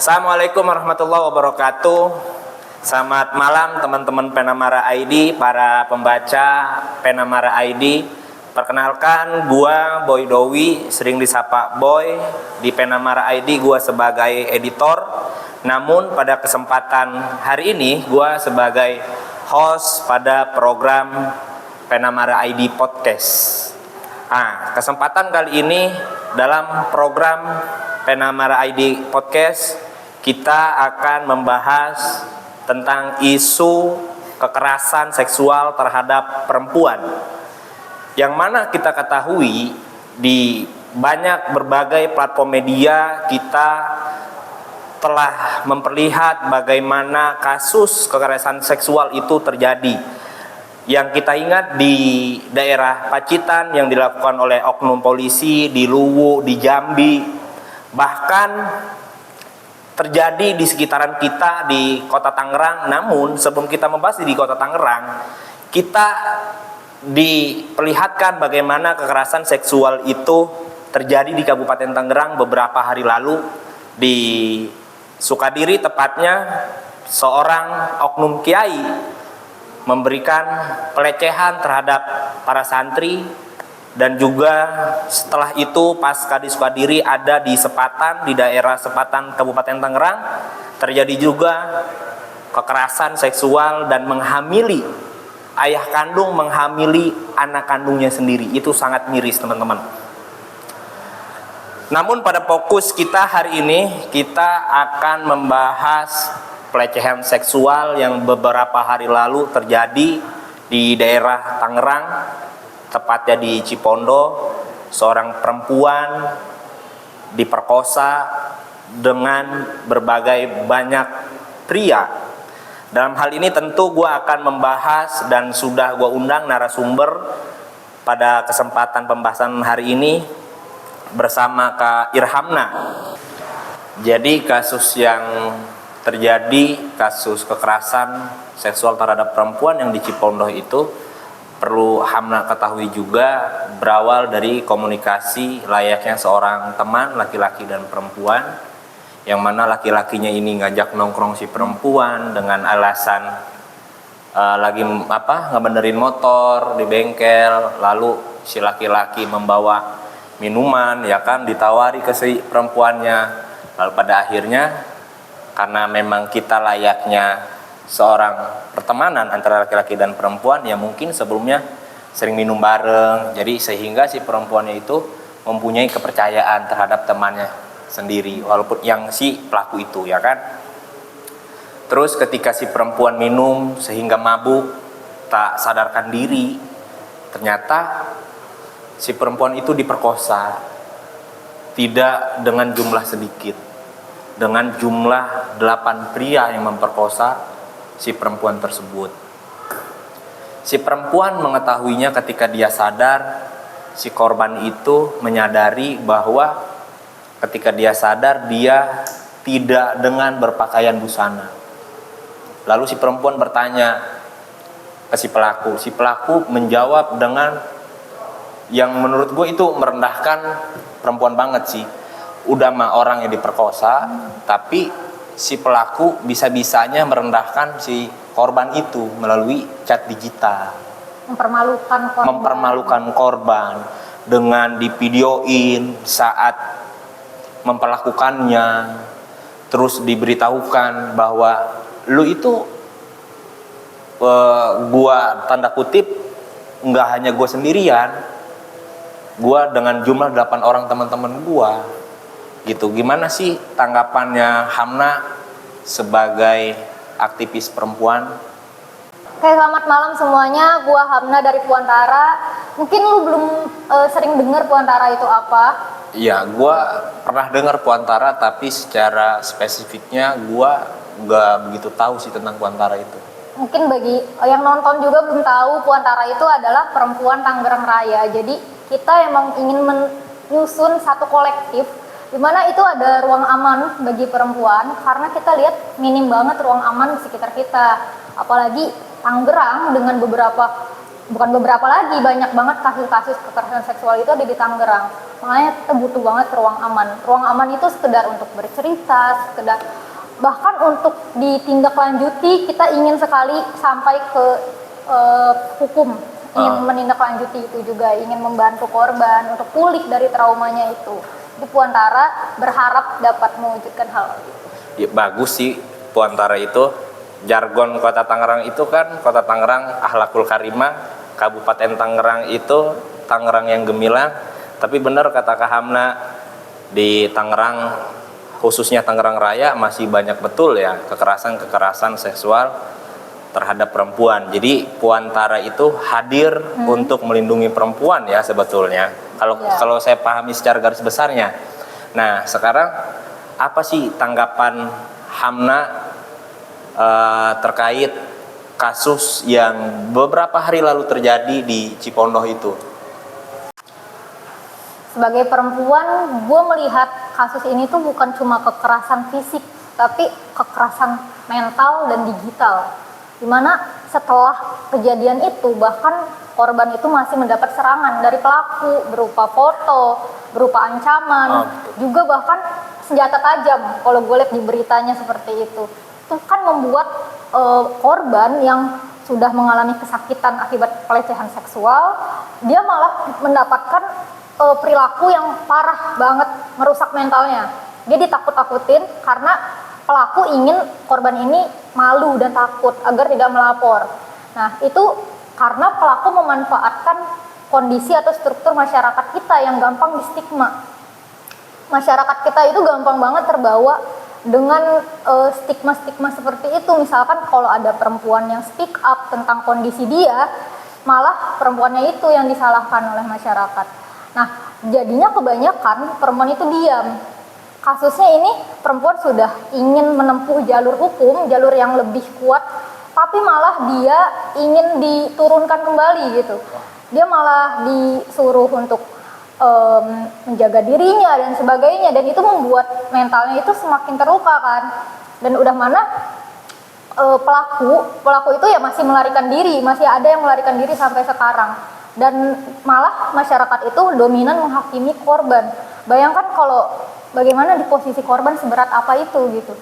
Assalamualaikum warahmatullahi wabarakatuh. Selamat malam teman-teman Penamara ID, para pembaca Penamara ID. Perkenalkan, gua Boy Dowi, sering disapa Boy. Di Penamara ID gua sebagai editor. Namun pada kesempatan hari ini gua sebagai host pada program Penamara ID Podcast. Kesempatan kali ini dalam program Penamara ID Podcast kita akan membahas tentang isu kekerasan seksual terhadap perempuan, yang mana kita ketahui di banyak berbagai platform media kita telah memperlihat bagaimana kasus kekerasan seksual itu terjadi. Yang kita ingat di daerah Pacitan yang dilakukan oleh oknum polisi, di Luwu, di Jambi, bahkan terjadi di sekitaran kita di Kota Tangerang. Namun sebelum kita membahas di Kota Tangerang, kita diperlihatkan bagaimana kekerasan seksual itu terjadi di Kabupaten Tangerang beberapa hari lalu di Sukadiri, tepatnya seorang oknum kiai memberikan pelecehan terhadap para santri. Dan juga setelah itu pasca di Sukadiri ada di Sepatan, di daerah Sepatan Kabupaten Tangerang terjadi juga kekerasan seksual dan menghamili, ayah kandung menghamili anak kandungnya sendiri. Itu sangat miris teman-teman. Namun pada fokus kita hari ini kita akan membahas pelecehan seksual yang beberapa hari lalu terjadi di daerah Tangerang, tepatnya di Cipondo. Seorang perempuan diperkosa dengan berbagai banyak pria. Dalam hal ini tentu gue akan membahas dan sudah gue undang narasumber pada kesempatan pembahasan hari ini bersama Kak Irhamna. Jadi kasus yang terjadi, kasus kekerasan seksual terhadap perempuan yang di Cipondo itu, perlu Hamna ketahui juga, berawal dari komunikasi layaknya seorang teman laki-laki dan perempuan, yang mana laki-lakinya ini ngajak nongkrong si perempuan dengan alasan lagi ngebenerin motor di bengkel. Lalu si laki-laki membawa minuman, ya kan, ditawari ke si perempuannya. Lalu pada akhirnya karena memang kita layaknya seorang pertemanan antara laki-laki dan perempuan, ya mungkin sebelumnya sering minum bareng, jadi sehingga si perempuannya itu mempunyai kepercayaan terhadap temannya sendiri, walaupun yang si pelaku itu, ya kan. Terus ketika si perempuan minum sehingga mabuk, tak sadarkan diri, ternyata si perempuan itu diperkosa, tidak dengan jumlah sedikit, dengan jumlah 8 pria yang memperkosa si perempuan tersebut. Si perempuan mengetahuinya ketika dia sadar. Si korban itu menyadari bahwa ketika dia sadar dia tidak dengan berpakaian busana. Lalu si perempuan bertanya ke si pelaku. Si pelaku menjawab dengan yang menurut gue itu merendahkan perempuan banget sih. Udah mah orang yang diperkosa, tapi si pelaku bisa-bisanya merendahkan si korban itu melalui chat digital. Mempermalukan korban dengan divideoin saat memperlakukannya. Terus diberitahukan bahwa lu itu gua tanda kutip nggak hanya gua sendirian, gua dengan jumlah 8 orang teman-teman gua. Gitu. Gimana sih tanggapannya Hamna sebagai aktivis perempuan? Oke, selamat malam semuanya. Gua Hamna dari Puantara. Mungkin lu belum sering dengar Puantara itu apa? Iya, gua pernah dengar Puantara, tapi secara spesifiknya gua nggak begitu tahu sih tentang Puantara itu. Mungkin bagi yang nonton juga belum tahu, Puantara itu adalah perempuan Tangerang Raya. Jadi kita emang ingin menyusun satu kolektif di mana itu ada ruang aman bagi perempuan, karena kita lihat minim banget ruang aman di sekitar kita. Apalagi Tangerang dengan beberapa bukan beberapa lagi, banyak banget kasus-kasus kekerasan seksual itu ada di Tangerang. Makanya kita butuh banget ruang aman. Ruang aman itu sekedar untuk bercerita, sekedar bahkan untuk ditindaklanjuti. Kita ingin sekali sampai ke hukum, ingin menindaklanjuti itu juga, ingin membantu korban untuk pulih dari traumanya itu. Di Puantara berharap dapat mewujudkan hal itu. Ya, bagus sih Puantara itu. Jargon Kota Tangerang itu kan Kota Tangerang akhlakul karimah, Kabupaten Tangerang itu Tangerang yang gemilang. Tapi benar kata Kak Hamna, di Tangerang khususnya Tangerang Raya masih banyak betul ya kekerasan seksual terhadap perempuan. Jadi Puantara itu hadir untuk melindungi perempuan ya sebetulnya. Kalau saya pahami secara garis besarnya. Nah, sekarang apa sih tanggapan Hamna terkait kasus yang beberapa hari lalu terjadi di Cipondoh itu? Sebagai perempuan, gue melihat kasus ini tuh bukan cuma kekerasan fisik, tapi kekerasan mental dan digital. Dimana setelah kejadian itu, bahkan korban itu masih mendapat serangan dari pelaku berupa foto, berupa ancaman, juga bahkan senjata tajam. Kalau gue lihat di beritanya seperti itu kan membuat korban yang sudah mengalami kesakitan akibat pelecehan seksual, dia malah mendapatkan perilaku yang parah banget, merusak mentalnya. Dia ditakut-takutin karena pelaku ingin korban ini malu dan takut agar tidak melapor. Nah, itu karena pelaku memanfaatkan kondisi atau struktur masyarakat kita yang gampang distigma. Masyarakat kita itu gampang banget terbawa dengan stigma-stigma seperti itu. Misalkan kalau ada perempuan yang speak up tentang kondisi dia, malah perempuannya itu yang disalahkan oleh masyarakat. Nah, jadinya kebanyakan perempuan itu diam. Kasusnya ini perempuan sudah ingin menempuh jalur hukum, jalur yang lebih kuat, tapi malah dia ingin diturunkan kembali gitu. Dia malah disuruh untuk menjaga dirinya dan sebagainya, dan itu membuat mentalnya itu semakin terluka kan. Dan udah mana pelaku itu ya masih melarikan diri, masih ada yang melarikan diri sampai sekarang. Dan malah masyarakat itu dominan menghakimi korban. Bayangkan kalau bagaimana di posisi korban, seberat apa itu gitu.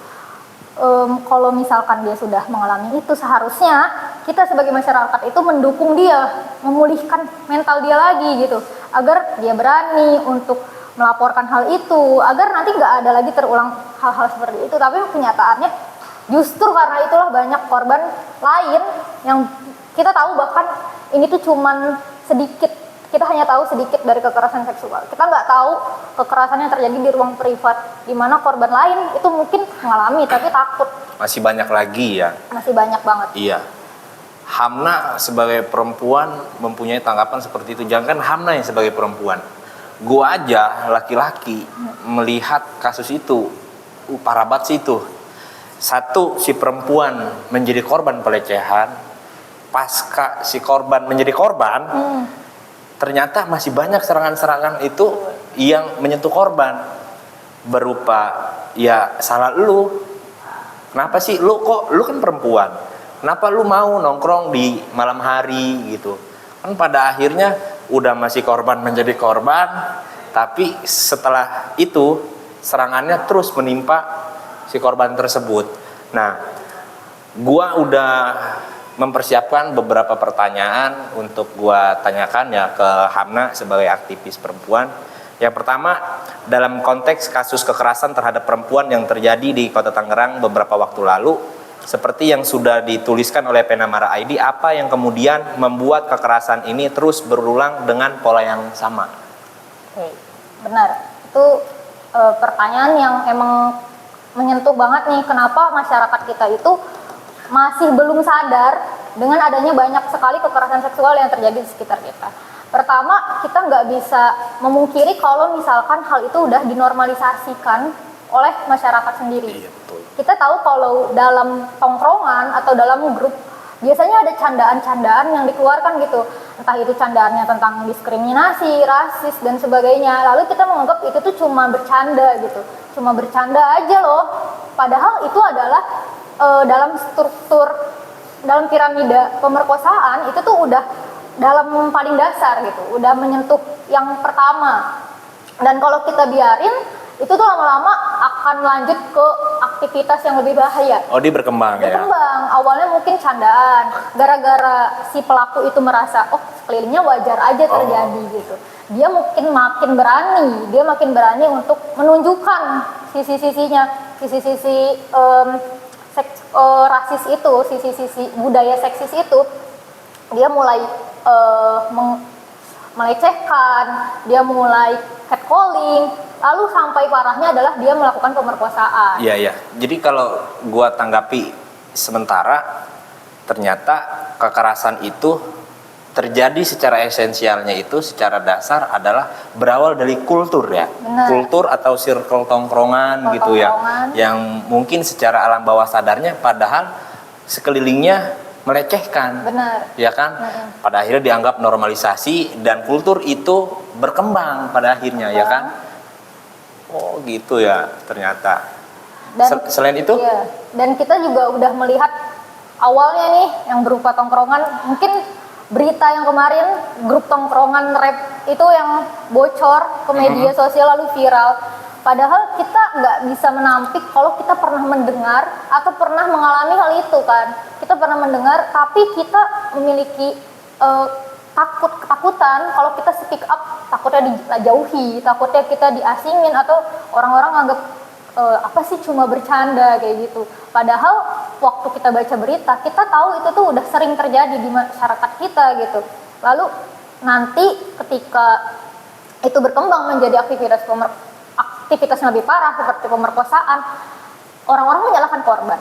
Kalau misalkan dia sudah mengalami itu, seharusnya kita sebagai masyarakat itu mendukung dia, memulihkan mental dia lagi gitu, agar dia berani untuk melaporkan hal itu, agar nanti nggak ada lagi terulang hal-hal seperti itu. Tapi kenyataannya justru karena itulah banyak korban lain yang kita tahu bahkan ini tuh cuman sedikit, kita hanya tahu sedikit dari kekerasan seksual. Kita nggak tahu kekerasan yang terjadi di ruang privat, di mana korban lain itu mungkin mengalami tapi takut. Masih banyak lagi ya? Masih banyak banget. Iya. Hamna sebagai perempuan mempunyai tanggapan seperti itu. Jangan Hamna yang sebagai perempuan, gua aja laki-laki melihat kasus itu, parah banget sih itu. Satu, si perempuan menjadi korban pelecehan, pasca si korban menjadi korban, ternyata masih banyak serangan-serangan itu yang menyentuh korban, berupa ya salah lu. Kenapa sih lu kan perempuan, kenapa lu mau nongkrong di malam hari gitu? Kan pada akhirnya udah masih korban menjadi korban, tapi setelah itu serangannya terus menimpa si korban tersebut. Nah, gua udah mempersiapkan beberapa pertanyaan untuk gua tanyakan ya ke Hamna sebagai aktivis perempuan. Yang pertama, dalam konteks kasus kekerasan terhadap perempuan yang terjadi di Kota Tangerang beberapa waktu lalu, seperti yang sudah dituliskan oleh Penamara ID, apa yang kemudian membuat kekerasan ini terus berulang dengan pola yang sama? Oke, benar. Itu pertanyaan yang emang menyentuh banget nih, kenapa masyarakat kita itu masih belum sadar dengan adanya banyak sekali kekerasan seksual yang terjadi di sekitar kita. Pertama, kita nggak bisa memungkiri kalau misalkan hal itu udah dinormalisasikan oleh masyarakat sendiri. Iya, betul. Kita tahu kalau dalam tongkrongan atau dalam grup biasanya ada candaan-candaan yang dikeluarkan gitu, entah itu candaannya tentang diskriminasi, rasis dan sebagainya. Lalu kita menganggap itu tuh cuma bercanda gitu, cuma bercanda aja loh. Padahal itu adalah dalam struktur, dalam piramida pemerkosaan itu tuh udah dalam paling dasar gitu, udah menyentuh yang pertama. Dan kalau kita biarin, itu tuh lama-lama akan lanjut ke aktivitas yang lebih bahaya. Oh, dia berkembang ya? Berkembang, awalnya mungkin candaan, gara-gara si pelaku itu merasa, oh sekelilingnya wajar aja terjadi gitu. Dia mungkin makin berani untuk menunjukkan sisi-sisinya, sisi-sisi rasis itu, sisi-sisi budaya seksis itu. Dia mulai melecehkan, dia mulai catcalling, lalu sampai parahnya adalah dia melakukan pemerkosaan. Iya, iya. Jadi kalau gua tanggapi sementara, ternyata kekerasan itu terjadi secara esensialnya itu secara dasar adalah berawal dari kultur ya. Benar. Kultur atau circle tongkrongan gitu ya. Yang mungkin secara alam bawah sadarnya padahal sekelilingnya melecehkan. Benar. Ya kan? Pada akhirnya dianggap normalisasi dan kultur itu berkembang pada akhirnya ya kan? Oh gitu ya ternyata. Dan Selain itu? iya, dan kita juga udah melihat awalnya nih yang berupa tongkrongan, mungkin berita yang kemarin grup tongkrongan rap itu yang bocor ke media sosial lalu viral. Padahal kita nggak bisa menampik kalau kita pernah mendengar atau pernah mengalami hal itu kan. Kita pernah mendengar, tapi kita memiliki ketakutan kalau kita speak up, takutnya dijauhi, takutnya kita diasingin atau orang-orang anggap apa sih cuma bercanda kayak gitu. Padahal waktu kita baca berita, kita tahu itu tuh udah sering terjadi di masyarakat kita gitu. Lalu nanti ketika itu berkembang menjadi aktivitas yang lebih parah seperti pemerkosaan, orang-orang menyalahkan korban.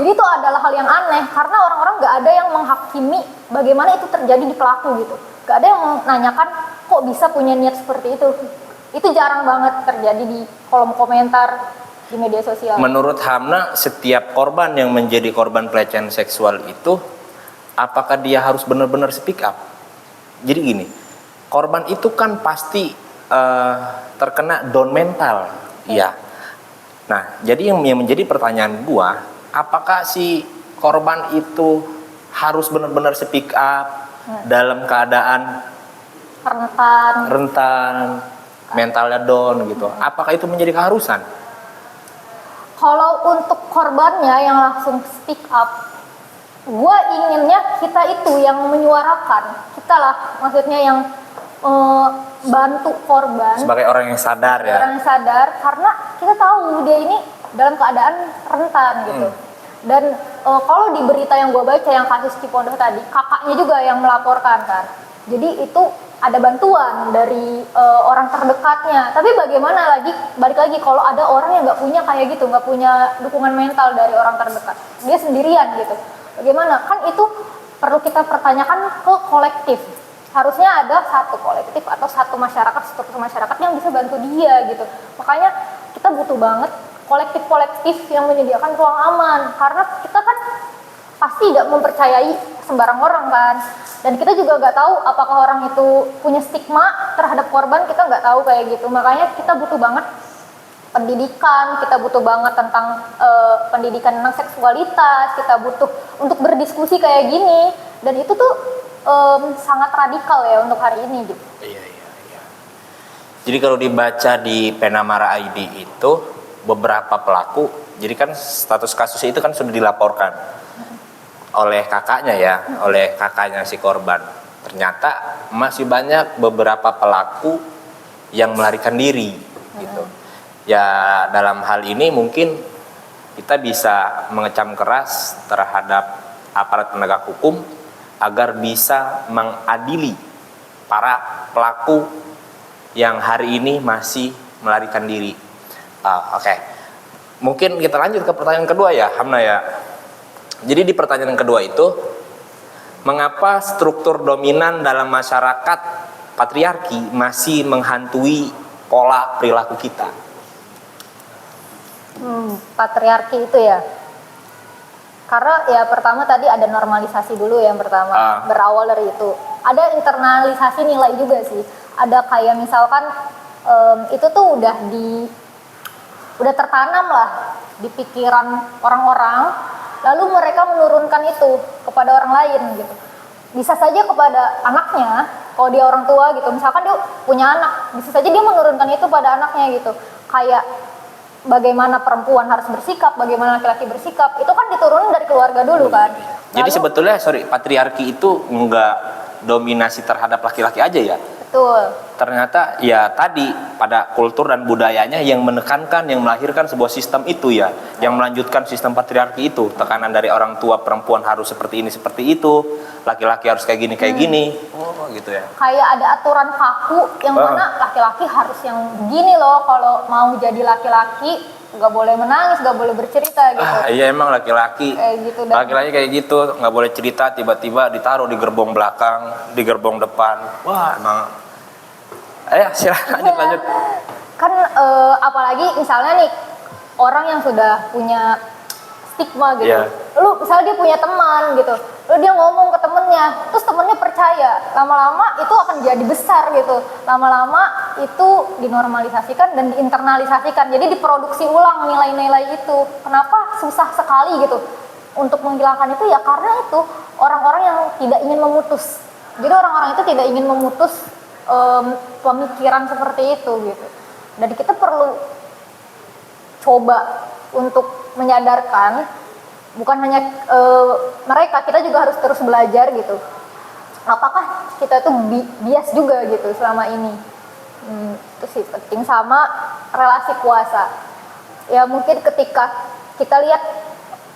Jadi itu adalah hal yang aneh karena orang-orang nggak ada yang menghakimi bagaimana itu terjadi di pelaku gitu. Nggak ada yang menanyakan kok bisa punya niat seperti itu. Itu jarang banget terjadi di kolom komentar di media sosial. Menurut Hamna, setiap korban yang menjadi korban pelecehan seksual itu, apakah dia harus benar-benar speak up? Jadi gini, korban itu kan pasti terkena down mental, ya. Nah, jadi yang menjadi pertanyaan gua, apakah si korban itu harus benar-benar speak up dalam keadaan rentan, mentalnya down gitu? Apakah itu menjadi keharusan? Kalau untuk korbannya yang langsung speak up, gue inginnya kita itu yang menyuarakan, kita lah maksudnya yang bantu korban sebagai orang yang sadar ya. Orang yang sadar karena kita tahu dia ini dalam keadaan rentan gitu. Dan kalau di berita yang gue baca yang kasus Cipondoh tadi, kakaknya juga yang melaporkan kan. Jadi itu ada bantuan dari orang terdekatnya. Tapi bagaimana balik lagi kalau ada orang yang nggak punya kayak gitu, nggak punya dukungan mental dari orang terdekat, dia sendirian gitu. Bagaimana? Kan itu perlu kita pertanyakan ke kolektif. Harusnya ada satu kolektif atau satu struktur masyarakat yang bisa bantu dia gitu. Makanya kita butuh banget kolektif-kolektif yang menyediakan ruang aman karena kita kan pasti tidak mempercayai sembarang orang kan, dan kita juga nggak tahu apakah orang itu punya stigma terhadap korban, kita nggak tahu kayak gitu. Makanya kita butuh banget pendidikan, kita butuh banget tentang pendidikan tentang seksualitas, kita butuh untuk berdiskusi kayak gini, dan itu tuh sangat radikal ya untuk hari ini gitu. Iya. Jadi kalau dibaca di Penamara ID itu beberapa pelaku, jadi kan status kasus itu kan sudah dilaporkan oleh kakaknya ya, oleh kakaknya si korban. Ternyata masih banyak beberapa pelaku yang melarikan diri gitu. Ya dalam hal ini mungkin kita bisa mengecam keras terhadap aparat penegak hukum agar bisa mengadili para pelaku yang hari ini masih melarikan diri. Oke. Mungkin kita lanjut ke pertanyaan kedua ya, Hamna ya. Jadi di pertanyaan kedua itu, mengapa struktur dominan dalam masyarakat patriarki masih menghantui pola perilaku kita? Patriarki itu ya, karena ya pertama tadi ada normalisasi dulu yang pertama, berawal dari itu. Ada internalisasi nilai juga sih. Ada kayak misalkan itu tuh udah tertanam lah di pikiran orang-orang, lalu mereka menurunkan itu kepada orang lain gitu. bisa saja kepada anaknya, kalau dia orang tua gitu, misalkan dia punya anak, bisa saja dia menurunkan itu pada anaknya gitu. Kayak bagaimana perempuan harus bersikap, bagaimana laki-laki bersikap, itu kan diturunin dari keluarga dulu kan. Jadi sebetulnya patriarki itu enggak dominasi terhadap laki-laki aja ya. Betul. Ternyata ya tadi pada kultur dan budayanya yang menekankan, yang melahirkan sebuah sistem itu ya, yang melanjutkan sistem patriarki itu, tekanan dari orang tua perempuan harus seperti ini seperti itu, laki-laki harus kayak gini. Oh gitu ya. Kayak ada aturan kaku yang mana laki-laki harus yang begini loh, kalau mau jadi laki-laki nggak boleh menangis, nggak boleh bercerita gitu. Iya emang laki-laki gitu, laki-laki kayak gitu, nggak boleh cerita, tiba-tiba ditaruh di gerbong belakang, di gerbong depan. Wah emang. Ayo silakan lanjut. Kan apalagi misalnya nih orang yang sudah punya stigma gitu. Yeah. Lu misalnya dia punya teman gitu, lu dia ngomong ke temennya, terus temennya percaya, lama-lama itu akan jadi besar gitu. Lama-lama itu dinormalisasikan dan diinternalisasikan. Jadi diproduksi ulang nilai-nilai itu. Kenapa susah sekali gitu untuk menghilangkan itu ya, karena itu orang-orang yang tidak ingin memutus. Jadi orang-orang itu tidak ingin memutus pemikiran seperti itu gitu. Dan kita perlu coba untuk menyadarkan, bukan hanya mereka, kita juga harus terus belajar gitu. Apakah kita itu bias juga gitu selama ini? Itu sih penting. Sama relasi kuasa. Ya mungkin ketika kita lihat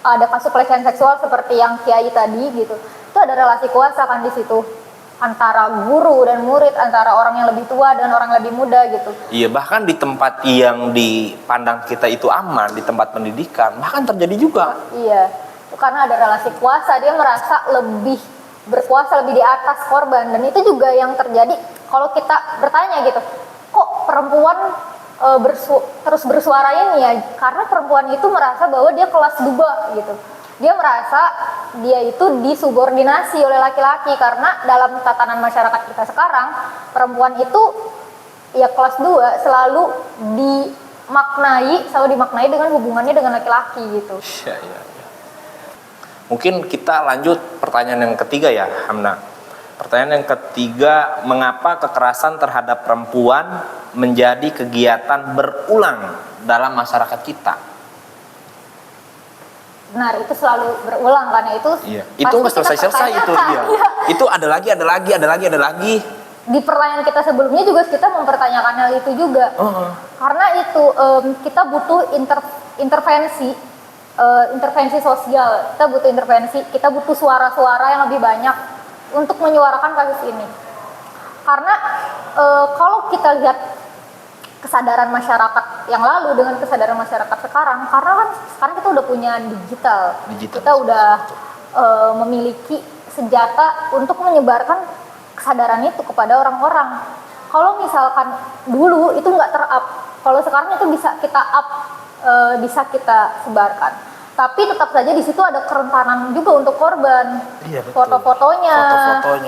ada kasus pelecehan seksual seperti yang Kiai tadi gitu, itu ada relasi kuasa kan di situ, antara guru dan murid, antara orang yang lebih tua dan orang lebih muda gitu. Iya, bahkan di tempat yang dipandang kita itu aman, di tempat pendidikan, bahkan terjadi juga. Iya, karena ada relasi kuasa, dia merasa lebih berkuasa, lebih di atas korban. Dan itu juga yang terjadi kalau kita bertanya gitu, kok perempuan terus bersuara ini ya? Karena perempuan itu merasa bahwa dia kelas 2 gitu. Dia merasa dia itu disubordinasi oleh laki-laki, karena dalam tatanan masyarakat kita sekarang perempuan itu ya kelas 2 selalu dimaknai dengan hubungannya dengan laki-laki gitu. Ya. Mungkin kita lanjut pertanyaan yang ketiga ya, Hamna. Pertanyaan yang ketiga, mengapa kekerasan terhadap perempuan menjadi kegiatan berulang dalam masyarakat kita? Benar, itu selalu berulang kan ya, itu. Iya. Itu nggak selesai itu dia. Itu ada lagi. Di pertanyaan kita sebelumnya juga kita mempertanyakan hal itu juga. Karena itu kita butuh intervensi sosial, kita butuh intervensi, kita butuh suara-suara yang lebih banyak untuk menyuarakan kasus ini. Karena kalau kita lihat kesadaran masyarakat yang lalu dengan kesadaran masyarakat sekarang, karena kan sekarang kita udah punya digital. Kita udah memiliki senjata untuk menyebarkan kesadaran itu kepada orang-orang. Kalau misalkan dulu itu nggak ter-up, kalau sekarang itu bisa kita up, bisa kita sebarkan. Tapi tetap saja di situ ada kerentanan juga untuk korban. Iya, betul. Foto-fotonya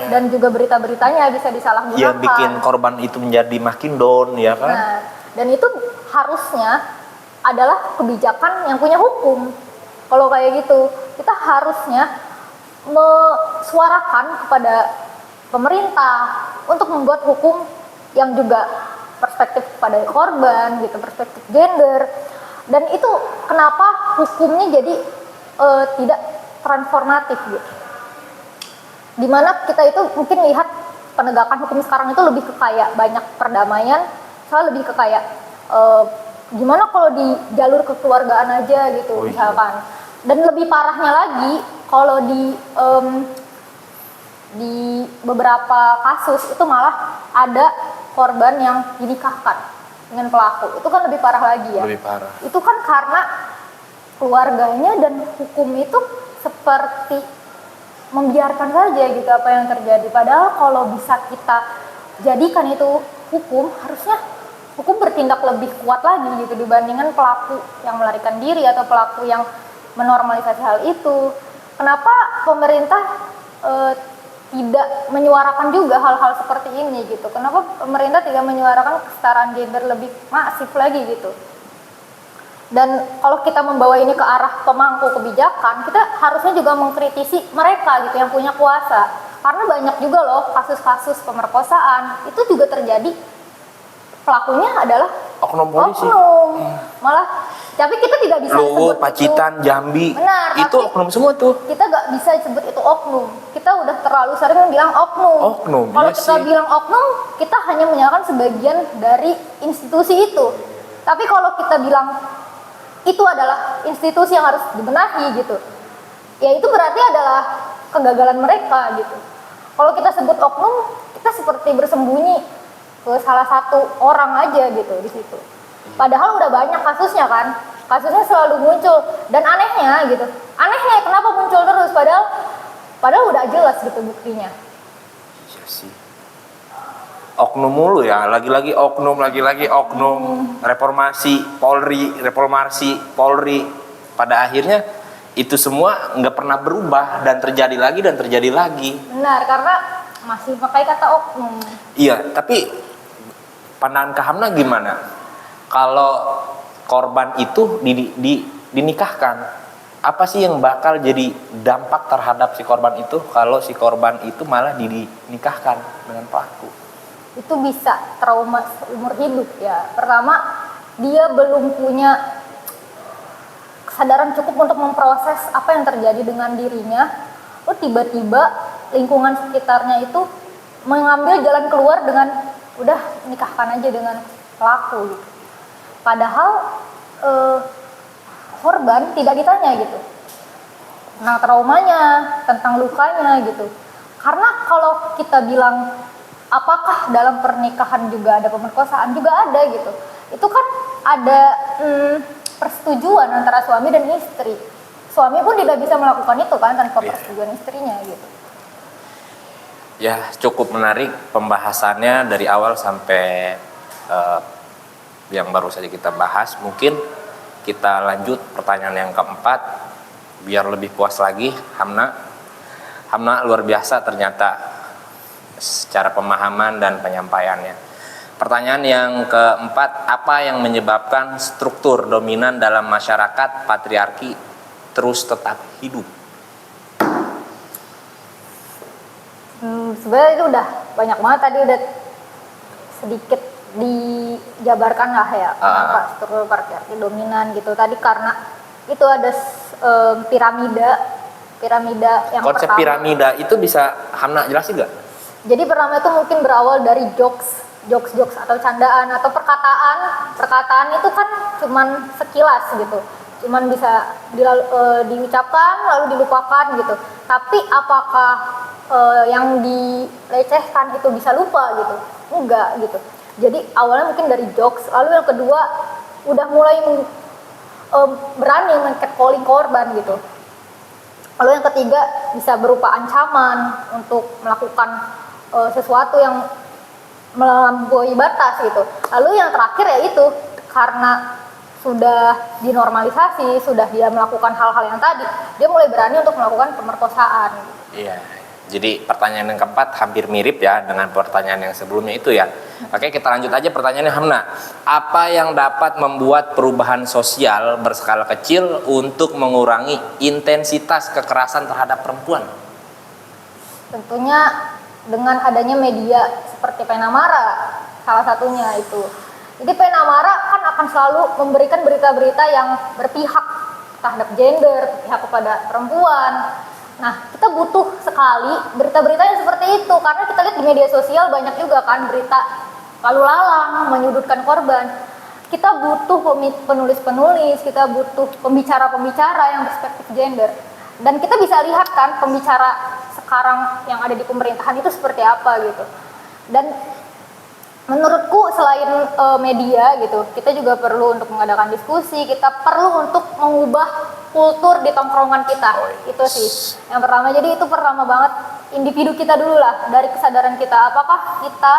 dan juga berita-beritanya bisa disalahgunakan. Yang bikin korban itu menjadi makin down, ya kan? Nah, dan itu harusnya adalah kebijakan yang punya hukum. Kalau kayak gitu, kita harusnya mesuarakan kepada pemerintah untuk membuat hukum yang juga perspektif pada korban, gitu, perspektif gender. Dan itu kenapa hukumnya jadi tidak transformatif gitu. Dimana kita itu mungkin lihat penegakan hukum sekarang itu lebih ke kayak banyak perdamaian, soal lebih ke kayak gimana kalau di jalur kekeluargaan aja gitu misalkan. Dan lebih parahnya lagi kalau di beberapa kasus itu malah ada korban yang dinikahkan dengan pelaku. Itu kan lebih parah lagi ya. Lebih parah. Itu kan karena keluarganya dan hukum itu seperti membiarkan saja gitu apa yang terjadi. Padahal kalau bisa kita jadikan itu hukum, harusnya hukum bertindak lebih kuat lagi gitu dibandingkan pelaku yang melarikan diri atau pelaku yang menormalisasi hal itu. Kenapa pemerintah tidak menyuarakan juga hal-hal seperti ini gitu? Kenapa pemerintah tidak menyuarakan kesetaraan gender lebih masif lagi gitu? Dan kalau kita membawa ini ke arah pemangku kebijakan, kita harusnya juga mengkritisi mereka gitu yang punya kuasa. Karena banyak juga loh kasus-kasus pemerkosaan itu juga terjadi, pelakunya adalah Oknum polisi. Malah, tapi kita tidak bisa Luwu, sebut Pacitan, itu. Jambi, Benar, itu tapi oknum semua tuh. kita nggak bisa sebut itu oknum. Kita udah terlalu sering bilang oknum. Oknum, Kalau iya kita sih. bilang oknum, kita hanya menyalahkan sebagian dari institusi itu. Tapi kalau kita bilang itu adalah institusi yang harus dibenahi gitu, ya itu berarti adalah kegagalan mereka gitu. Kalau kita sebut oknum, kita seperti bersembunyi ke salah satu orang aja gitu di situ. Padahal udah banyak kasusnya kan, kasusnya selalu muncul dan anehnya gitu. Anehnya kenapa muncul terus padahal udah jelas gitu buktinya. Iya sih. Oknum mulu ya, lagi-lagi oknum, reformasi Polri. Pada akhirnya itu semua nggak pernah berubah dan terjadi lagi. Benar, karena masih pakai kata oknum. Iya, tapi pandangan Kak Hamna gimana? Kalau korban itu dinikahkan, apa sih yang bakal jadi dampak terhadap si korban itu kalau si korban itu malah dinikahkan dengan pelaku? Itu bisa trauma seumur hidup ya. Pertama, dia belum punya kesadaran cukup untuk memproses apa yang terjadi dengan dirinya. Tiba-tiba lingkungan sekitarnya itu mengambil jalan keluar dengan udah nikahkan aja dengan pelaku gitu. Padahal korban tidak ditanya gitu tentang traumanya, tentang lukanya gitu. Karena kalau kita bilang apakah dalam pernikahan juga ada pemerkosaan, juga ada gitu. Itu kan ada persetujuan antara suami dan istri. Suami pun tidak bisa melakukan itu kan tanpa persetujuan istrinya gitu. Ya, cukup menarik pembahasannya dari awal sampai yang baru saja kita bahas. Mungkin kita lanjut pertanyaan yang keempat biar lebih puas lagi. Hamna luar biasa ternyata secara pemahaman dan penyampaiannya. Pertanyaan yang keempat, apa yang menyebabkan struktur dominan dalam masyarakat patriarki terus tetap hidup? Sebenarnya itu udah banyak banget, tadi udah sedikit dijabarkan lah ya kenapa struktur patriarki dominan gitu. Tadi karena itu ada piramida yang Konsep pertama. piramida itu bisa Hamna jelasin nggak? Jadi pertama itu mungkin berawal dari jokes atau candaan atau perkataan itu kan cuman sekilas gitu, cuman bisa diucapkan lalu dilupakan gitu. Tapi apakah yang dilecehkan itu bisa lupa gitu? Enggak gitu. Jadi awalnya mungkin dari jokes, lalu yang kedua udah mulai berani men-catcalling korban gitu. Lalu yang ketiga bisa berupa ancaman untuk melakukan sesuatu yang melampaui batas gitu. Lalu yang terakhir ya itu karena sudah dinormalisasi, sudah dia melakukan hal-hal yang tadi, dia mulai berani untuk melakukan pemerkosaan. Iya. Jadi pertanyaan yang keempat hampir mirip ya dengan pertanyaan yang sebelumnya itu ya. Oke, kita lanjut aja pertanyaannya Hamna. Apa yang dapat membuat perubahan sosial berskala kecil untuk mengurangi intensitas kekerasan terhadap perempuan? Tentunya dengan adanya media seperti Penamara, salah satunya itu. Jadi Penamara kan akan selalu memberikan berita-berita yang berpihak terhadap gender, berpihak kepada perempuan. Nah, kita butuh sekali berita-berita yang seperti itu, karena kita lihat di media sosial banyak juga kan berita lalu lalang menyudutkan korban. Kita butuh penulis-penulis, kita butuh pembicara-pembicara yang berperspektif gender. Dan kita bisa lihat kan pembicara sekarang yang ada di pemerintahan itu seperti apa gitu. Dan menurutku selain media gitu, kita juga perlu untuk mengadakan diskusi, kita perlu untuk mengubah kultur di tongkrongan kita. Itu sih yang pertama. Jadi itu pertama banget individu kita dulu lah, dari kesadaran kita, apakah kita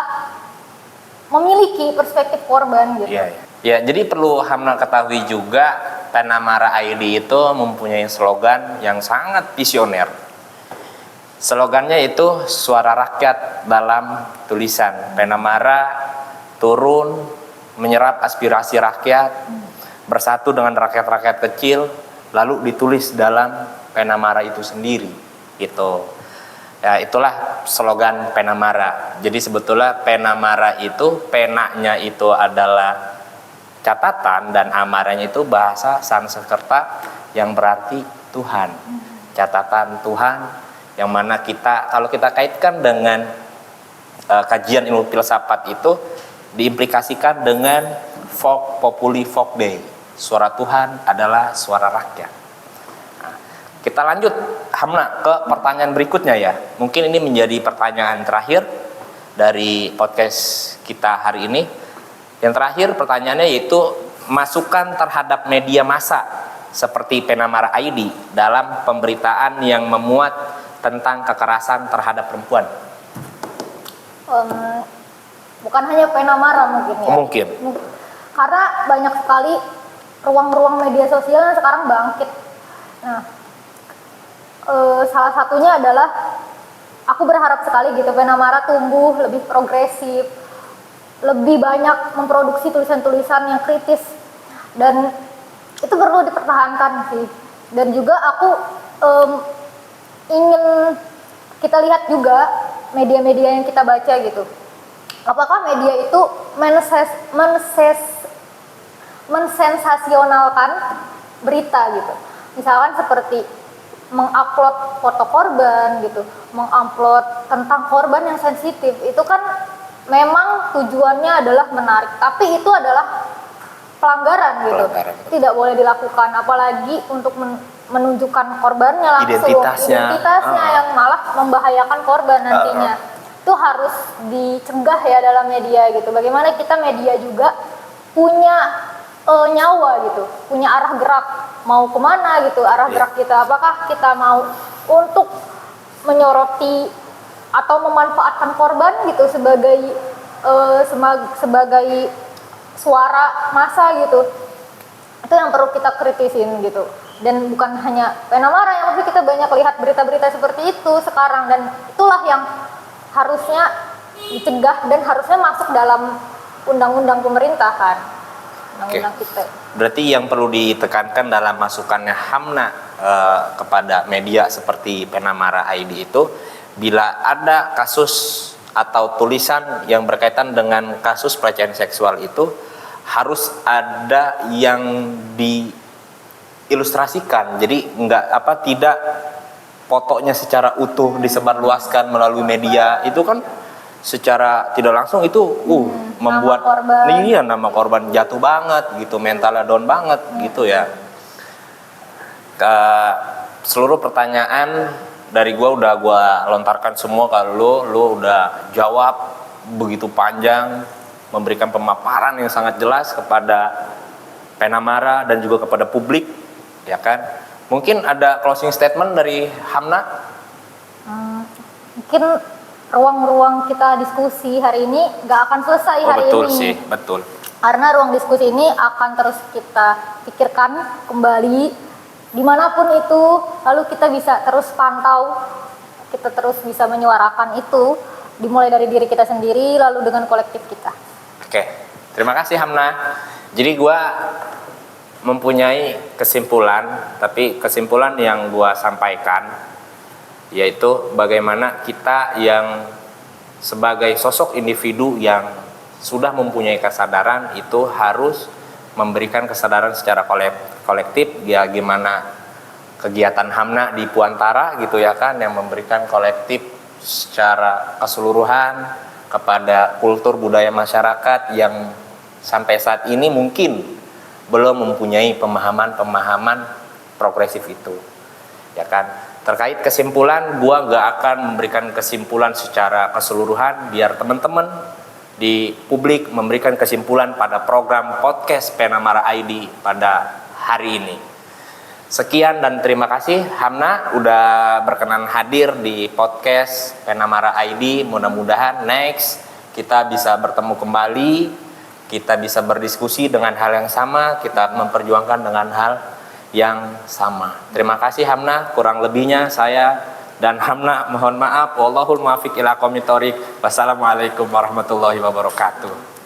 memiliki perspektif korban gitu. Iya. Ya, jadi perlu Hamna ketahui juga Penamara ID itu mempunyai slogan yang sangat visioner. Slogannya itu suara rakyat dalam tulisan. Penamara turun menyerap aspirasi rakyat, bersatu dengan rakyat-rakyat kecil, lalu ditulis dalam Penamara itu sendiri. Gitu. Ya, itulah slogan Penamara. Jadi sebetulnya Penamara itu, penanya itu adalah catatan dan amaranya itu bahasa Sanskerta yang berarti Tuhan. Catatan Tuhan yang mana kita, kalau kita kaitkan dengan kajian ilmu filsafat itu diimplikasikan dengan Vox Populi Vox Dei. Suara Tuhan adalah suara rakyat. Kita lanjut Hamna ke pertanyaan berikutnya ya. Mungkin ini menjadi pertanyaan terakhir dari podcast kita hari ini. Yang terakhir pertanyaannya yaitu masukan terhadap media massa seperti Penamara ID dalam pemberitaan yang memuat tentang kekerasan terhadap perempuan. Bukan hanya Penamara mungkin ya. Mungkin. Karena banyak sekali ruang-ruang media sosial yang sekarang bangkit. Nah, salah satunya adalah aku berharap sekali gitu Penamara tumbuh lebih progresif, lebih banyak memproduksi tulisan-tulisan yang kritis, dan itu perlu dipertahankan sih. Dan juga aku ingin kita lihat juga media-media yang kita baca gitu, apakah media itu mensensasionalkan berita gitu, misalkan seperti mengupload foto korban gitu, mengupload tentang korban yang sensitif. Itu kan memang tujuannya adalah menarik, tapi itu adalah pelanggaran gitu. Tidak boleh dilakukan, apalagi untuk menunjukkan korbannya langsung, identitasnya yang malah membahayakan korban nantinya. Itu harus dicegah ya dalam media gitu. Bagaimana kita media juga punya nyawa gitu, punya arah gerak, mau kemana gitu arah gerak kita. Apakah kita mau untuk menyoroti atau memanfaatkan korban gitu sebagai sebagai suara massa gitu. Itu yang perlu kita kritisin gitu. Dan bukan hanya Penamara yang tapi kita banyak lihat berita-berita seperti itu sekarang, dan itulah yang harusnya dicegah dan harusnya masuk dalam undang-undang pemerintahan. Oke. Berarti yang perlu ditekankan dalam masukannya Hamna kepada media seperti Penamara ID itu, bila ada kasus atau tulisan yang berkaitan dengan kasus pelecehan seksual itu harus ada yang diilustrasikan. Jadi tidak fotonya secara utuh disebarluaskan melalui media. Itu kan secara tidak langsung itu membuat nama korban jatuh banget gitu, mentalnya down banget gitu ya. Seluruh pertanyaan dari gua udah gua lontarkan semua ke lu udah jawab begitu panjang, memberikan pemaparan yang sangat jelas kepada Penamara dan juga kepada publik, ya kan? Mungkin ada closing statement dari Hamna? Mungkin ruang-ruang kita diskusi hari ini gak akan selesai hari betul ini. Sih, betul. Karena ruang diskusi ini akan terus kita pikirkan kembali dimanapun itu, lalu kita bisa terus pantau, kita terus bisa menyuarakan itu, dimulai dari diri kita sendiri, lalu dengan kolektif kita. Oke, terima kasih Hamna. Jadi gue mempunyai kesimpulan, tapi kesimpulan yang gue sampaikan yaitu bagaimana kita yang sebagai sosok individu yang sudah mempunyai kesadaran itu harus memberikan kesadaran secara kolektif. Ya gimana kegiatan Hamna di Puantara gitu ya kan, yang memberikan kolektif secara keseluruhan kepada kultur budaya masyarakat yang sampai saat ini mungkin belum mempunyai pemahaman progresif itu, ya kan. Terkait kesimpulan, gua gak akan memberikan kesimpulan secara keseluruhan, biar teman-teman di publik memberikan kesimpulan pada program podcast Penamara ID pada hari ini. Sekian dan terima kasih Hamna udah berkenan hadir di podcast Penamara ID. Mudah-mudahan next kita bisa bertemu kembali, kita bisa berdiskusi dengan hal yang sama, kita memperjuangkan dengan hal yang sama. Terima kasih Hamna, kurang lebihnya saya dan Hamna mohon maaf. Wallahul muwaffiq ila aqwamit thoriq. Wassalamualaikum warahmatullahi wabarakatuh.